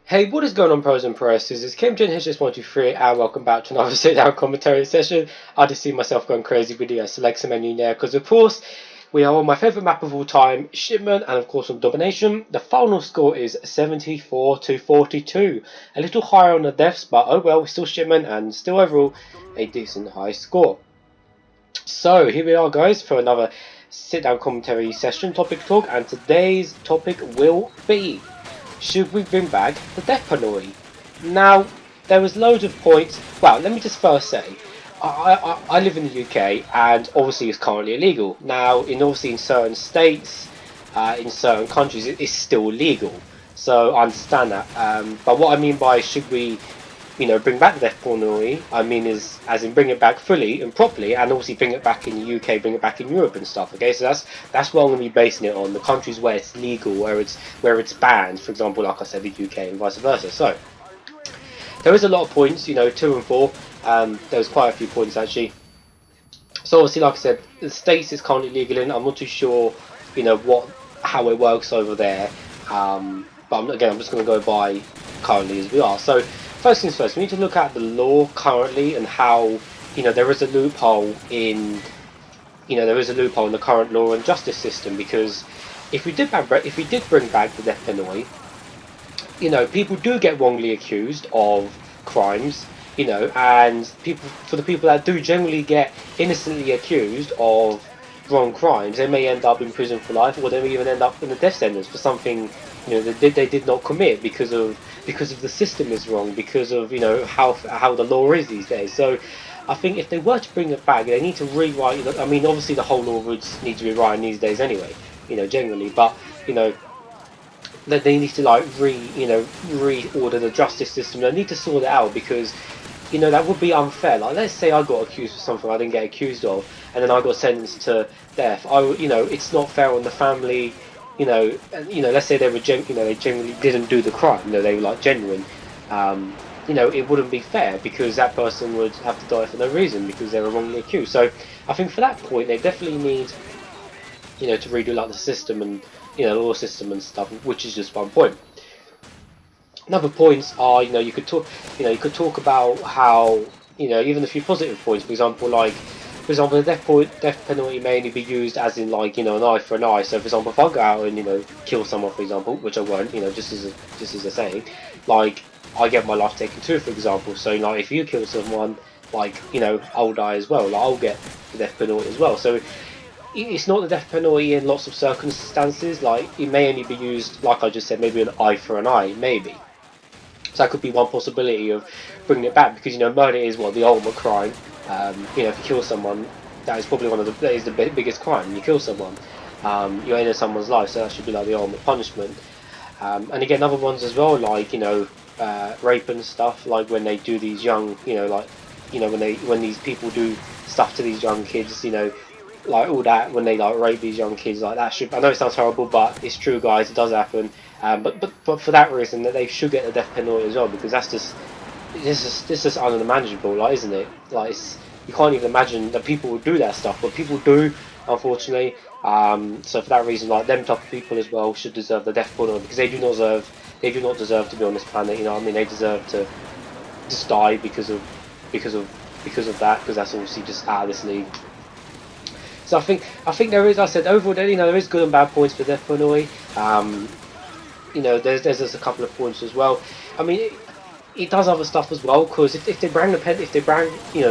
Hey, what is going on, pros and PROesses? It's KimJinHS123 and welcome back to another sit-down commentary session. I just see myself going crazy with the selection menu there because, of course, we are on my favourite map of all time, Shipment, and of course on Domination. The final score is 74 to 42. A little higher on the deaths, but oh well, still Shipment and still overall a decent high score. So here we are, guys, for another sit-down commentary session, topic talk, and today's topic will be: should we bring back the death penalty? Now, there was loads of points. Well, let me just first say, I live in the UK, and obviously it's currently illegal. Now, obviously in certain states, in certain countries, it is still legal. So I understand that. But what I mean by should we, bring back the death penalty, I mean is as in bring it back fully and properly, and obviously bring it back in the UK, bring it back in Europe and stuff. Okay, so that's what I'm going to be basing it on: the countries where it's legal, where it's banned. For example, like I said, the UK and vice versa. So there is a lot of points, 2 and 4. There was quite a few points actually. So obviously, like I said, the States is currently legal in. I'm not too sure, how it works over there. But again, I'm just going to go by currently as we are. So first things first, we need to look at the law currently and how, there is a loophole in, the current law and justice system, because if we did bring back the death penalty, people do get wrongly accused of crimes, and for the people that do generally get innocently accused of wrong crimes, they may end up in prison for life, or they may even end up in the death sentence for something they did not commit because of the system is wrong, because of how the law is these days. So I think if they were to bring it back, they need to rewrite. I mean, obviously the whole law would need to be rewritten these days anyway, generally, but that they need to reorder the justice system. They need to sort it out, because that would be unfair. Like, let's say I got accused of something I didn't get accused of, and then I got sentenced to death. It's not fair on the family. Let's say they were they genuinely didn't do the crime. They were like genuine. It wouldn't be fair, because that person would have to die for no reason because they were wrongly accused. So I think for that point, they definitely need, to redo like the system and the law system and stuff, which is just one point. Other points are, you could talk about how, even a few positive points. For example, the death penalty may only be used as in an eye for an eye. So for example, if I go out and kill someone, for example, which I won't, just as a saying, I get my life taken too, for example. So if you kill someone, I'll die as well. I'll get the death penalty as well. So it's not the death penalty in lots of circumstances. It may only be used, like I just said, maybe an eye for an eye, maybe. So that could be one possibility of bringing it back, because murder is the ultimate crime. If you kill someone, that is probably that is the biggest crime. You kill someone, you end someone's life, so that should be the ultimate punishment. And again, other ones as well, rape and stuff, when they do these young, when these people do stuff to these young kids, all that, when they rape these young kids, that should. I know it sounds horrible, but it's true, guys. It does happen. But for that reason, that they should get the death penalty as well, because that's just unimaginable, isn't it? You can't even imagine that people would do that stuff, but people do, unfortunately. So for that reason, them type of people as well should deserve the death penalty, because they do not deserve to be on this planet. They deserve to just die because of that, because that's obviously just out of this league. So I think there is, I said, overall, there is good and bad points for death penalty. There's just a couple of points as well. I mean, it does other stuff as well, because if they bring the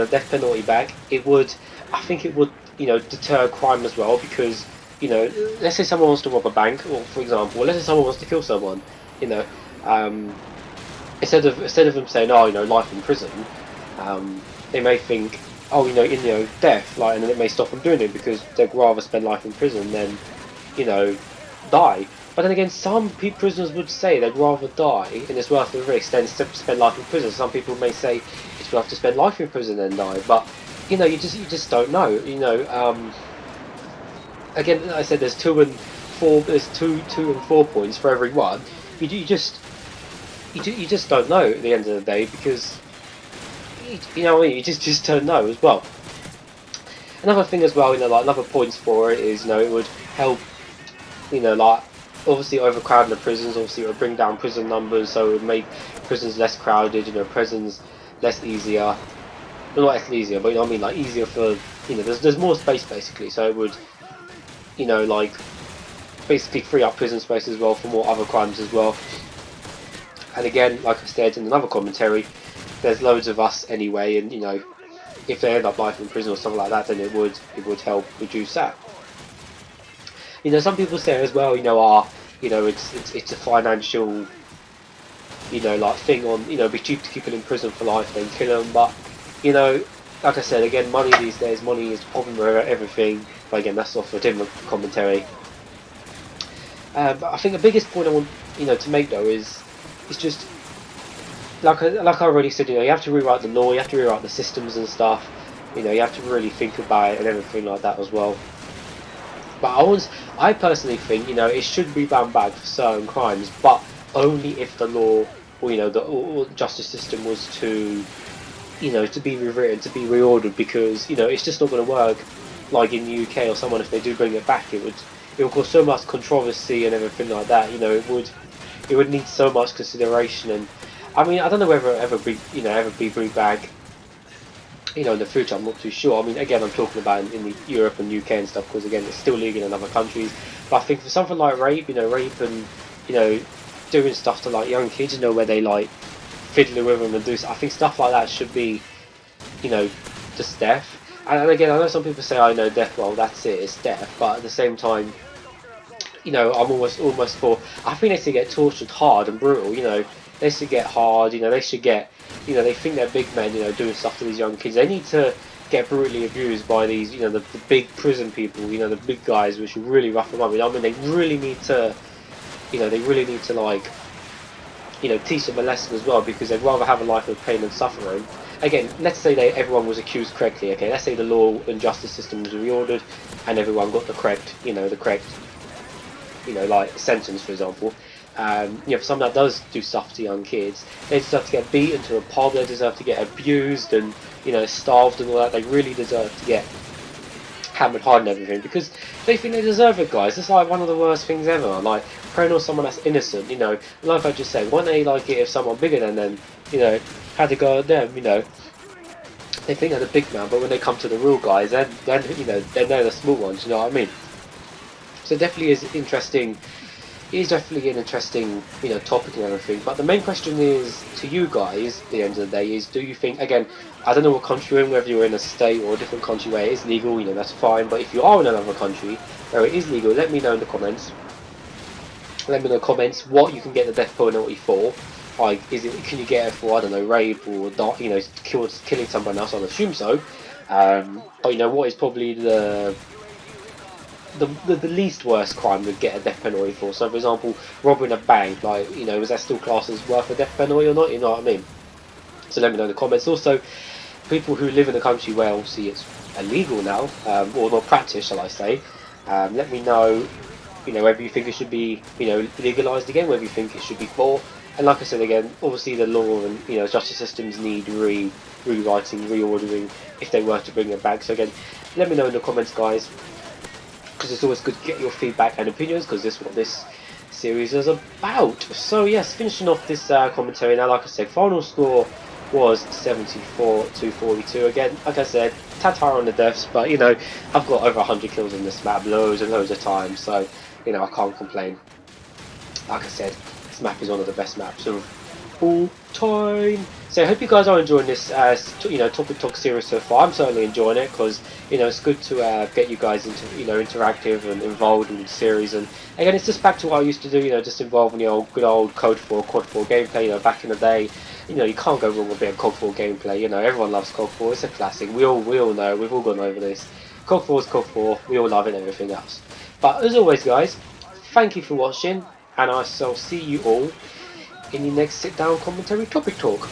death penalty back, it would deter crime as well, because let's say someone wants to rob a bank, or for example, let's say someone wants to kill someone, instead of them saying, oh, life in prison, they may think, oh, death, and then it may stop them doing it, because they'd rather spend life in prison than die. But then again, some prisoners would say they'd rather die, and it's worth the risk, than spend life in prison. Some people may say it's worth to spend life in prison than die, but you just don't know. Again, like I said, there's 2 and 4. There's two and 4 points for every one. You just don't know at the end of the day, because you just don't know as well. Another thing as well, another points for it is, it would help, obviously overcrowding the prisons. Obviously, it would bring down prison numbers, so it would make prisons less crowded. You know, prisons less easier. Well, not less easier, but you know what I mean, like easier for, you know, there's more space basically. So it would, you know, like basically free up prison space as well for more other crimes as well. And again, like I said in another commentary, there's loads of us anyway, and you know, if they end up life in prison or something like that, then it would help reduce that. You know, some people say as well, you know, you know, it's a financial, you know, like thing on, you know, it'd be cheap to keep it in prison for life than kill them. But you know, like I said, again, money these days, money is the problem with everything. But again, that's off for a different commentary. But I think the biggest point I want, you know, to make though is just like I already said, you know, you have to rewrite the law, you have to rewrite the systems and stuff. You know, you have to really think about it and everything like that as well. But I personally think, you know, it should be banned back for certain crimes, but only if the law, or you know, the justice system was to, you know, to be rewritten, to be reordered, because you know, it's just not going to work. Like in the UK or someone, if they do bring it back, it would cause so much controversy and everything like that. You know, it would need so much consideration. And I mean, I don't know whether it ever be bring back, you know, in the future. I'm not too sure. I mean, again, I'm talking about in the Europe and UK and stuff, because again, it's still legal in other countries. But I think for something like rape, you know, rape and, you know, doing stuff to like young kids, you know, where they like fiddling with them and do, I think stuff like that should be, you know, just death. And again, I know some people say, I know death, well, that's it, it's death. But at the same time, you know, I'm almost for, I think they should get tortured hard and brutal, you know. They should get hard, you know, they should get, you know, they think they're big men, you know, doing stuff to these young kids. They need to get brutally abused by these, you know, the big prison people, you know, the big guys, which should really rough them up. I mean, they really need to, you know, like, you know, teach them a lesson as well, because they'd rather have a life of pain and suffering. Again, let's say everyone was accused correctly, okay, let's say the law and justice system was reordered and everyone got the correct, you know, like sentence, for example. You know, for someone that does do stuff to young kids, they deserve to get beaten to a pulp, they deserve to get abused and, you know, starved and all that. They really deserve to get hammered hard and everything, because they think they deserve it, guys. It's like one of the worst things ever, like preying on someone that's innocent, you know. Like I just said, why don't they like it if someone bigger than them, you know, had to go at them, you know. They think they're the big man, but when they come to the real guys, then you know, they're the small ones, you know what I mean? So it definitely is interesting. It is definitely an interesting, you know, topic and everything. But the main question is to you guys, at the end of the day, is do you think, again, I don't know what country you're in, whether you're in a state or a different country where it is legal, you know, that's fine. But if you are in another country where it is legal, let me know in the comments. Let me know in the comments what you can get the death penalty for. Like, can you get it for, I don't know, rape or, you know, killing someone else? I'll assume so. But you know, what is probably the least worst crime would get a death penalty for? So, for example, robbing a bank, like, you know, is that still classed as worth a death penalty or not? You know what I mean? So let me know in the comments. Also, people who live in a country where obviously it's illegal now, or not practiced, shall I say? Let me know, you know, whether you think it should be, you know, legalised again, whether you think it should be for. And like I said again, obviously the law and, you know, justice systems need rewriting, reordering if they were to bring it back. So again, let me know in the comments, guys, because it's always good to get your feedback and opinions, because this is what this series is about. So yes, finishing off this commentary now. Like I said, final score was 74-42. Again, like I said, tad higher on the deaths, but you know, I've got over 100 kills on this map loads and loads of times, so you know, I can't complain. Like I said, this map is one of the best maps of all time. So I hope you guys are enjoying this you know, Topic Talk series so far. I'm certainly enjoying it, because you know, it's good to get you guys into, you know, interactive and involved in the series. And again, it's just back to what I used to do, you know, just involving the good old Code 4 Quad 4 gameplay. You know, back in the day, you know, you can't go wrong with a bit of Code 4 gameplay. You know, everyone loves Code 4. It's a classic. We all know. We've all gone over this. Code 4 is Code 4. We all love it and everything else. But as always, guys, thank you for watching, and I shall see you all in the next sit down commentary Topic Talk.